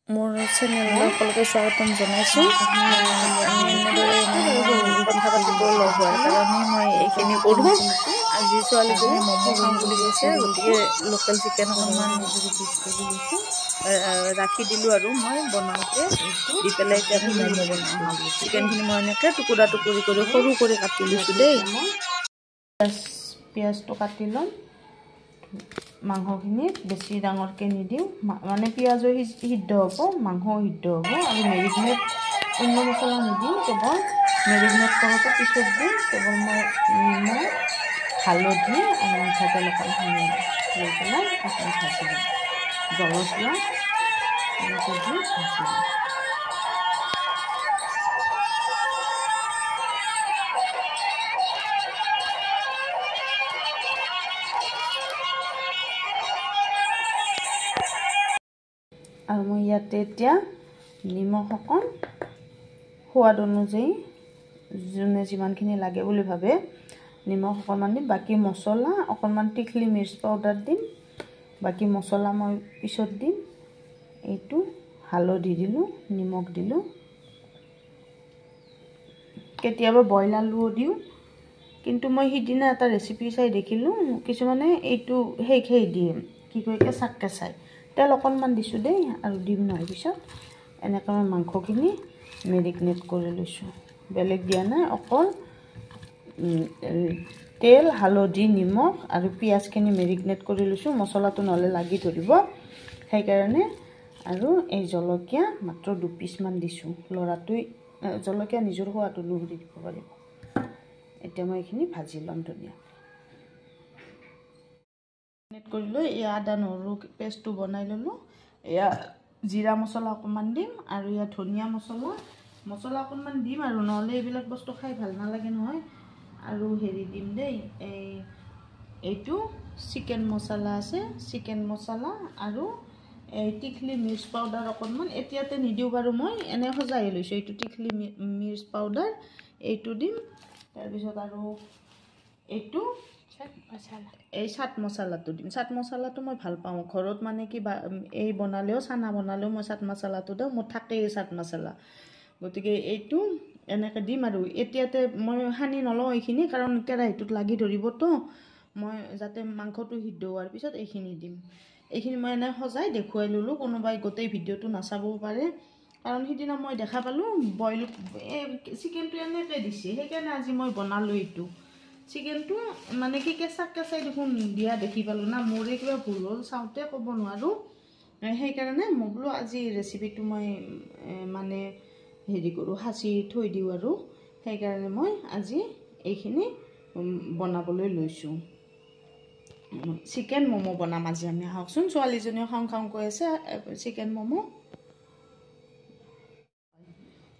মোৰ চেনেললৈ সকলোকে স্বাগতম জনাইছোঁ। আমি এনেদৰে কথা পাতিব লগ হোৱাৰ কাৰণে মই এইখিনি কৰোঁ। আজি ছোৱালীজনীয়ে ম'ম' খাওঁ বুলি কৈছে, গতিকে লোকেল চিকেন অকণমান ৰাখি দিলোঁ আৰু মই বনাওঁতে দি পেলাই এতিয়া আমি ম'ম' বনাওঁ। চিকেনখিনি মই এনেকৈ টুকুৰা টুকুৰি কৰি সৰু কৰি কাটি লৈছোঁ দেই। পিঁয়াজটো কাটি ল'ম। মাংসখিনি বেছি ডাঙৰকৈ নিদিওঁ, মানে পিঁয়াজো সিদ্ধ হ'ব, মাংসও সিদ্ধ হ'ব। আৰু মেৰিনেট অন্য মছলা নিদিওঁ, কেৱল মেৰিনেট কৰোঁতে পিছত দিম। কেৱল মই নিমখ, হালধি আৰু মিঠাতেল অকণ সানি লৈ পেলাই এইখিনি ভাজি ল'ম। জলকীয়া এনেকৈ দি ভাজি ল'ম। আৰু মই ইয়াতে এতিয়া নিমখ অকণ সোৱাদ অনুযায়ী যোনে যিমানখিনি লাগে বুলি ভাবে নিমখ অকণমান দিম। বাকী মছলা অকণমান টিকলি মিৰ্চ পাউডাৰ দিম, বাকী মছলা মই পিছত দিম। এইটো হালধি দিলোঁ, নিমখ দিলোঁ। কেতিয়াবা বইল আলুও দিওঁ, কিন্তু মই সিদিনা এটা ৰেচিপি চাই দেখিলোঁ কিছুমানে এইটো সেই দিয়ে, কি কয় কেঁচাকৈ চাই। তেল অকণমান দিছোঁ দেই, আৰু দিম নহয় পিছত। এনেকৈ মই মাংসখিনি মেৰিনেট কৰি লৈছোঁ, বেলেগ দিয়া নাই, অকল তেল, হালধি, নিমখ আৰু পিঁয়াজখিনি মেৰিনেট কৰি লৈছোঁ। মছলাটো নহ'লে লাগি ধৰিব, সেইকাৰণে। আৰু এই জলকীয়া মাত্ৰ 2 পিচমান দিছোঁ। ল'ৰাটোৱে জলকীয়া নিজৰ সোৱাদ অনুসৰি দিব পাৰিব। এতিয়া মই এইখিনি ভাজি ল'ম ধুনীয়াকৈ। মেৰিনেট কৰি লৈ এয়া আদা নহৰু পেষ্টটো বনাই ল'লোঁ। এয়া জিৰা মছলা অকণমান দিম, আৰু ইয়াত ধনিয়া মছলা অকণমান দিম, আৰু নহ'লে এইবিলাক বস্তু খাই ভাল নালাগে নহয়। আৰু হেৰি দিম দেই, এইটো চিকেন মছলা আছে, চিকেন মছলা আৰু এই টিকলি মিৰ্চ পাউডাৰ অকণমান এতিয়াতে নিদিওঁ বাৰু, মই এনে সজাই লৈছোঁ। এইটো টিকলি মিৰ্চ পাউডাৰ, এইটো দিম। তাৰপিছত আৰু এইটো এই চাট মছলাটো দিম। চাট মছলাটো মই ভাল পাওঁ ঘৰত, মানে কি এই বনালেও, চানা বনালেও মই চাট মছলাটো দিওঁ, মোৰ থাকেই চাট মছলা। গতিকে এইটো এনেকৈ দিম। আৰু এতিয়াতে মই সানি নলওঁ এইখিনি, কাৰণ কেৰাহীটোত লাগি ধৰিবতো। মই যাতে মাংসটো সিদ্ধ হোৱাৰ পিছত এইখিনি দিম। এইখিনি মই এনে সজাই দেখুৱাই ল'লোঁ, কোনোবাই গোটেই ভিডিঅ'টো নাচাবও পাৰে। কাৰণ সিদিনা মই দেখা পালোঁ বইল চিকেনটো এনেকৈ দিছে, সেইকাৰণে আজি মই বনালোঁ এইটো। চিকেনটো মানে কি কেঁচাই দেখোন দিয়া দেখি পালোঁ না, মোৰে কিবা ভুল হ'ল, চাওঁতে ক'ব নোৱাৰোঁ। সেইকাৰণে মই বোলো আজি ৰেচিপিটো মই মানে হেৰি কৰোঁ, সাঁচি থৈ দিওঁ। আৰু সেইকাৰণে মই আজি এইখিনি বনাবলৈ লৈছোঁ। চিকেন ম'ম' বনাম আজি আমি, আহকচোন। ছোৱালীজনীও খাওঁ কৈ আছে চিকেন ম'ম'।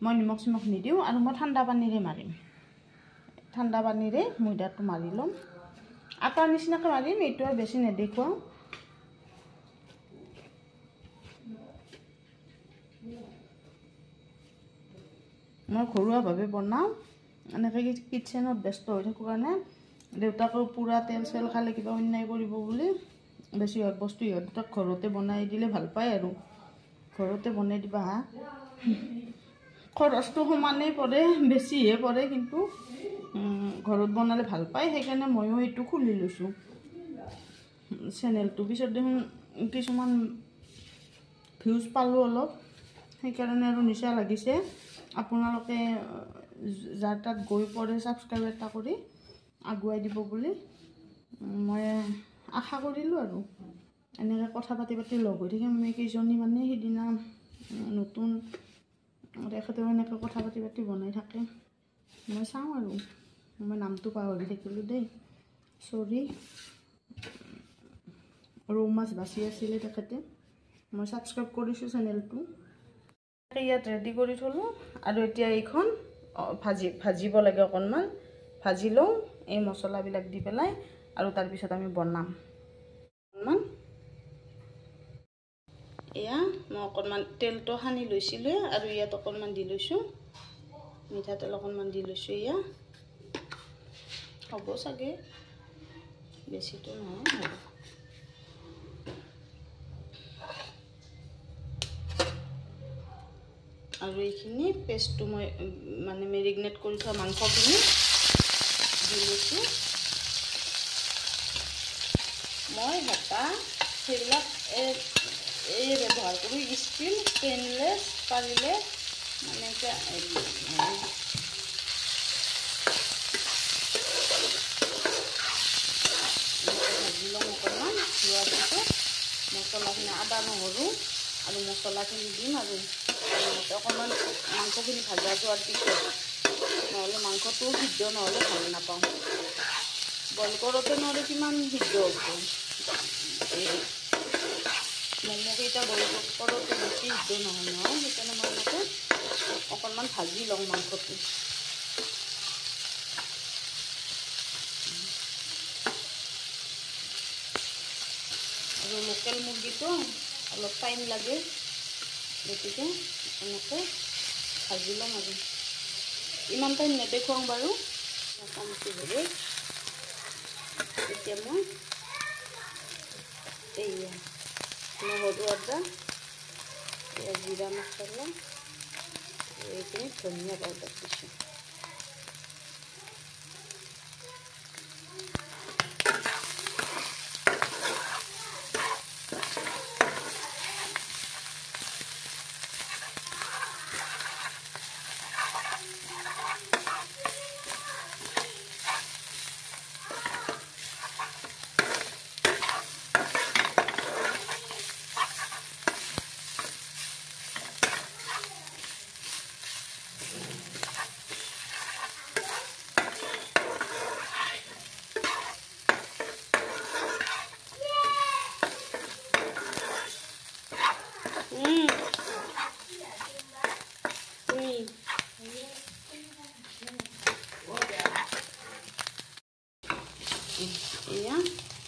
মই নিমখ চিমখ নিদিওঁ, আৰু মই ঠাণ্ডা পানীৰে মাৰিম। ঠাণ্ডা পানীৰে ময়দাটো মাৰি ল'ম, আটাৰ নিচিনাকৈ মাৰিম। এইটো আৰু বেছি নেদেখুৱাওঁ। মই ঘৰুৱাভাৱে বনাওঁ, এনেকৈ কিটচেনত ব্যস্ত হৈ থাকোঁ কাৰণে। দেউতাকৰ পূৰা তেল চেল খালে কিবা অন্যায় কৰিব বুলি বেছিভাগ বস্তু সিহঁতক ঘৰতে বনাই দিলে ভাল পায়। আৰু ঘৰতে বনাই দিবা হা, খৰচটো সমানেই পৰে, বেছিহে পৰে, কিন্তু ঘৰত বনালে ভাল পায়। সেইকাৰণে ময়ো এইটো খুলি লৈছোঁ চেনেলটো। পিছত দেখোন কিছুমান ভিউজ পালোঁ অলপ, সেইকাৰণে আৰু নিচা লাগিছে। আপোনালোকে যাৰ তাত গৈ পৰে ছাবস্ক্ৰাইব এটা কৰি আগুৱাই দিব বুলি মই আশা কৰিলোঁ। আৰু এনেকৈ কথা পাতি লগ হৈ থাকিম আমি কেইজনী, মানে সিদিনা নতুন তেখেতেও এনেকৈ কথা পাতি বনাই থাকে। মই চাওঁ, আৰু মই নামটো পাহৰি থাকিলোঁ দেই, চৰি। ৰৌ মাছ বাচি আছিলে তেখেতে, মই ছাবস্ক্ৰাইব কৰিছোঁ চেনেলটো। ইয়াত ৰেডি কৰি থলোঁ, আৰু এতিয়া এইখন ভাজিব লাগে অকণমান। ভাজি লওঁ এই মছলাবিলাক দি পেলাই, আৰু তাৰপিছত আমি বনাম অকণমান। এয়া মই অকণমান তেলটো সানি লৈছিলোঁ, আৰু ইয়াত অকণমান দি লৈছোঁ মিঠাতেল, অকণমান দি লৈছোঁ। এয়া হ'ব চাগে, বেছিটো নহয়। আৰু এইখিনি পেষ্টটো মই মানে মেৰিনেট কৰি থোৱা মাংসখিনি দি লৈছোঁ মই হেতা সেইবিলাক এই ব্যৱহাৰ কৰোঁ ষ্টিল ষ্টেইনলেছ পাৰিলে মানে এতিয়া ভাজি লওঁ অকণমান লোৱাৰ পিছত মছলাখিনি আদা নহৰু আৰু মছলাখিনি দিম আৰু অকণমান মাংসখিনি ভাজা যোৱাৰ পিছত নহ'লে মাংসটো সিদ্ধ নহ'লে ভাল নাপাওঁ বইল কৰোঁতে নহ'লে কিমান সিদ্ধ হ'ব এই ম'ম'কেইটা বইল কৰোঁতে বেছি সিদ্ধ নহয় সেইকাৰণে মই এনেকৈ অকণমান ভাজি লওঁ মাংসটো আৰু লোকেল মুৰ্গীটো অলপ টাইম লাগে গতিকে এনেকৈ ভাজি ল'ম আৰু ইমান টাইম নেদেখুৱাওঁ বাৰু কমকৈ ধৰি এতিয়া মই এইয়া নহৰু আদা এয়া জিৰা মছলা এইখিনি ধনিয়া পাউডাৰ দিছোঁ এয়া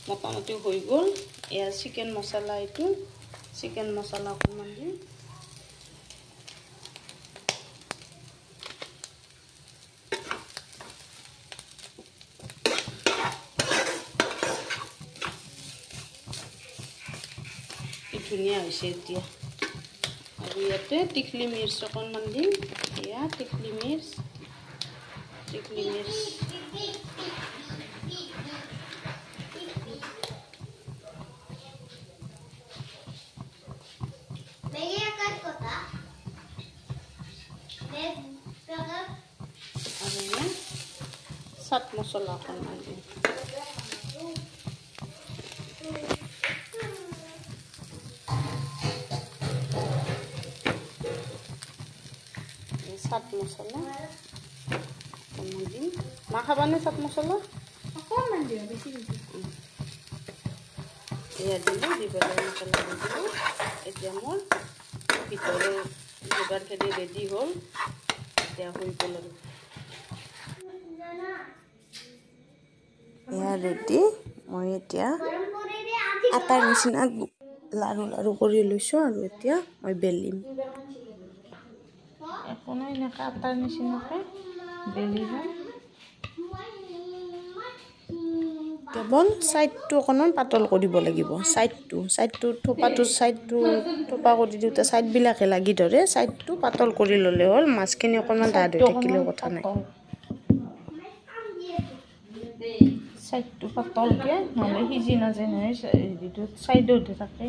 মোটামুটি হৈ গ'ল এয়া চিকেন মছলা এইটো চিকেন মছলা অকণমান দিম ধুনীয়া হৈছে এতিয়া আৰু ইয়াতে টিকলি মিৰ্চ অকণমান দিম এয়া টিকলি মিৰ্চ আৰু এয়া চাট মছলা অকণমান দিম চাট মছলা অকণমান দিম মা খাবানে চাট মছলা অকণমান দিম বেছি এয়া দিলোঁ দি পেলাই মছলা দি দিলোঁ এতিয়া মোৰ ভিতৰৰ যোগাৰখিনি ৰেডি হ'ল এতিয়া হৈ গ'ল আৰু এয়া ৰেডি মই এতিয়া আটাৰ নিচিনা লাৰু কৰি লৈছোঁ আৰু এতিয়া মই বেলিম একো নাই এনেকৈ আটাৰ নিচিনাকৈ বেলি লওঁ কেৱল ছাইডটো অকণমান পাতল কৰিব লাগিব ছাইডটো থোপা কৰি দিওঁতে ছাইডবিলাকে লাগি ধৰে ছাইডটো পাতল কৰি ল'লে হ'ল মাছখিনি অকণমান ডাঠ হৈ থাকিলেও কথা নাই ছাইডটো পাতলকৈ নহ'লে সিজি নাযায় নহয় হেৰিটো ছাইডতে থাকে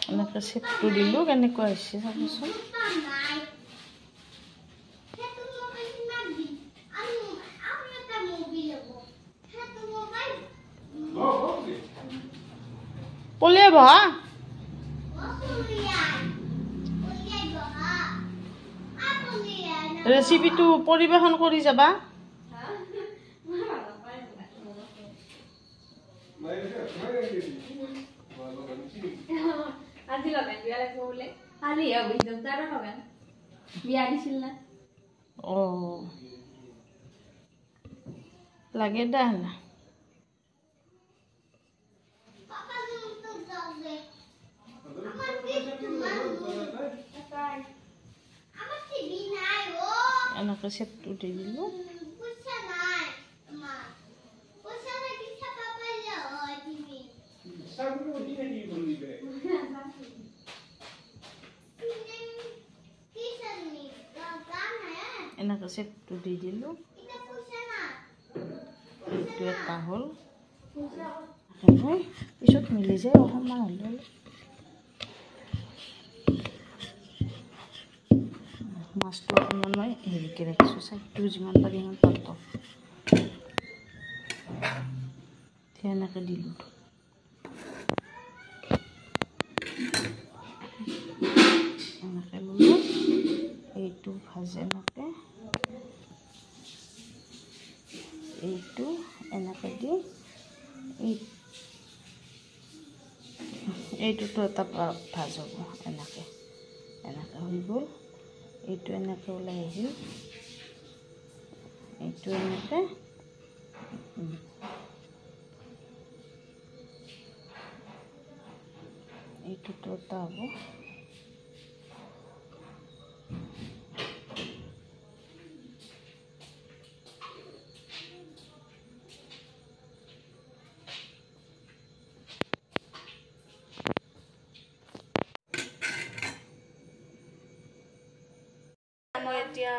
এনেকৈ চেপটো দিলোঁ কেনেকুৱা হৈছে চাবচোন পলিয়াই বহা ৰেচিপিটো পৰিৱেশন কৰি যাবা লাগে দা না এনেকে সেটটো দি দিলো এনেকে সেটটো দি দিলো এইটো এটা হ'ল পিছত মিলি যায় অকণমান হ'লে মাছটো অকণমান মই হেৰিকৈ ৰাখিছোঁ চাইডটো যিমান পাৰি ইমান পাতল এনেকৈ দিলোঁ এনেকৈ ল'লোঁ এইটো ভাজে এনেকৈ এইটো এনেকৈ দি এইটোতো এটা ভাজ হ'ব এনেকৈ এনেকৈ হৈ গ'ল এইটো এনেকৈ ওলাই আহিল এইটো এনেকৈ এইটোতো এটা হ'ব মই এতিয়া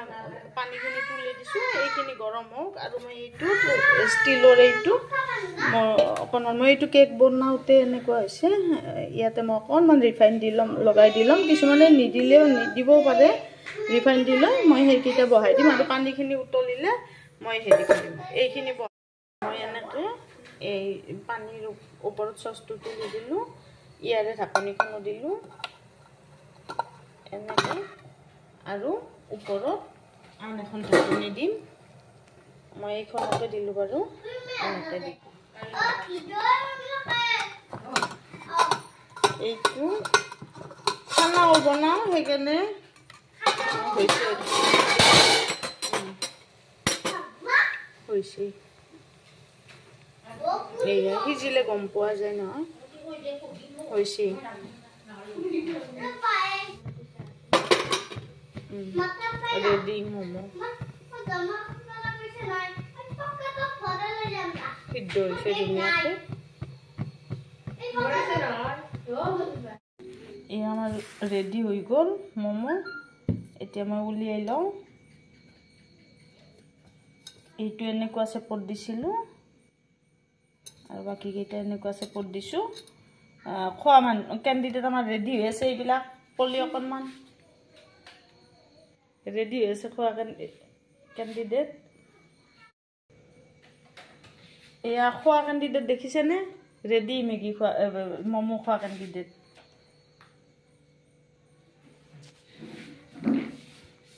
পানীখিনি তুলি দিছোঁ এইখিনি গৰম হওক আৰু মই এইটো ষ্টিলৰ এইটো অকণমান মই এইটো কেক বনাওঁতে এনেকুৱা হৈছে ইয়াতে মই অকণমান ৰিফাইন দি ল'ম লগাই দি ল'ম কিছুমানে নিদিলেও নিদিবও পাৰে ৰিফাইন দি লৈ মই সেইকেইটা বহাই দিম আৰু পানীখিনি উতলিলে মই হেৰি কৰিম এইখিনি মই এনেকৈ এই পানীৰ ওপৰত চচটো তুলি দিলোঁ ইয়াৰে ঢাকনিখনো দিলোঁ এনেকৈ আৰু ওপৰত আন এখন ঢাকনি দিম মই এইখনতে দিলোঁ বাৰু এনেকৈ দিম এইটো খানাও বনাওঁ সেইকাৰণে হৈছে এয়া সিজিলে গম পোৱা যায় নহয় হৈছে ৰেডি ম'ম' সিদ্ধ হৈছে ধুনীয়াকৈ এই আমাৰ ৰেডি হৈ গ'ল ম'ম' এতিয়া মই উলিয়াই লওঁ এইটো এনেকুৱা চেপত দিছিলোঁ আৰু বাকীকেইটা এনেকুৱা চেপত দিছোঁ খোৱা মানুহ কেণ্ডিডেট আমাৰ ৰেডি হৈ আছে এইবিলাক কলি অকণমান ৰেডি হৈ আছে খোৱা কেণ্ডিডেট এয়া খোৱা কেণ্ডিডেট দেখিছেনে ৰেডি মেগী খোৱা ম'ম' খোৱা কেণ্ডিডেট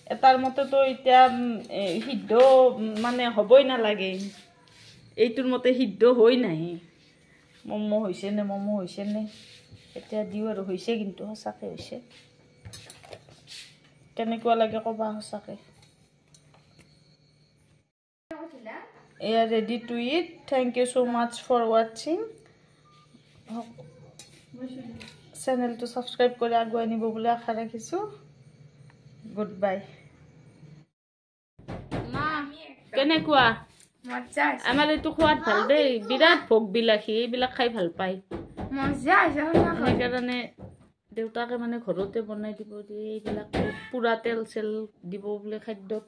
এটাৰ মতেতো এতিয়া সিদ্ধ মানে হ'বই নালাগে এইটোৰ মতে সিদ্ধ হৈ নাহে ম'ম' হৈছেনে এতিয়া দিওঁ আৰু হৈছে কিন্তু সঁচাকৈ হৈছে কেনেকুৱা লাগে ক'বা সঁচাকৈ এয়া ready to eat thank you so' much for ৱাচিং চেনেলটো ছাবস্ক্ৰাইব কৰি আগুৱাই নিব বুলি আশা ৰাখিছোঁ গুড বাই কেনেকুৱা আমাৰ এইটো খোৱাত ভাল দেই বিৰাট ভোগ বিলাসী এইবিলাক খাই ভাল পায় সেইকাৰণে দেউতাকে মানে ঘৰতে বনাই দিব দিয়ে এইবিলাক পুৰা তেল চেল দিব বোলে খাদ্যত